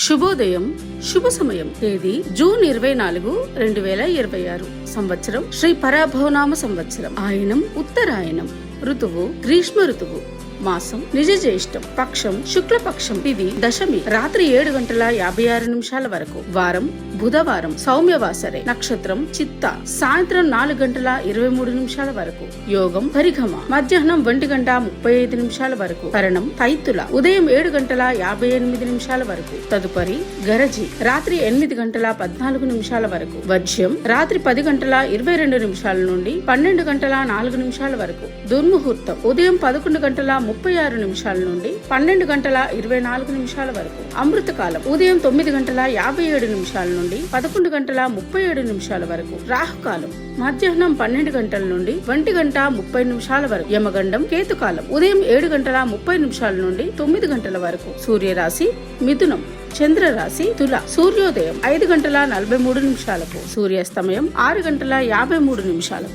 శుభోదయం, శుభ సమయం. తేదీ జూన్ 24, 2026. సంవత్సరం శ్రీ పరాభవనామ సంవత్సరం. ఆయనం ఉత్తరాయణం. ఋతువు గ్రీష్మ ఋతువు. మాసం నిజ జ్యేష్టం. పక్షం శుక్లపక్షం. తిథి దశమి రాత్రి 7:56 వరకు. వారం బుధవారం. సౌమ్యవాసరే. నక్షత్రం చిత్త. సాయంత్రం 4:23 వరకు. యోగం పరిఘమ. మధ్యాహ్నం 1:35 వరకు. కరణం తైతుల. ఉదయం 7:58 వరకు. తదుపరి గరజి రాత్రి 8:14 వరకు. వజ్యం రాత్రి 10:22 నుండి 12:04 వరకు. దుర్ముహూర్తం ఉదయం 11:36 నుండి 12:24 వరకు. అమృతకాలం ఉదయం 9:57 నుండి 11:37 వరకు. రాహుకాలం మధ్యాహ్నం 12 గంటల నుండి 1:30 వరకు. యమగండం కేతుకాలం ఉదయం 7:30 నుండి 9 గంటల వరకు. సూర్యరాశి మిథునం. చంద్రరాశి తుల. సూర్యోదయం 5:43. సూర్యాస్తమయం 6:53.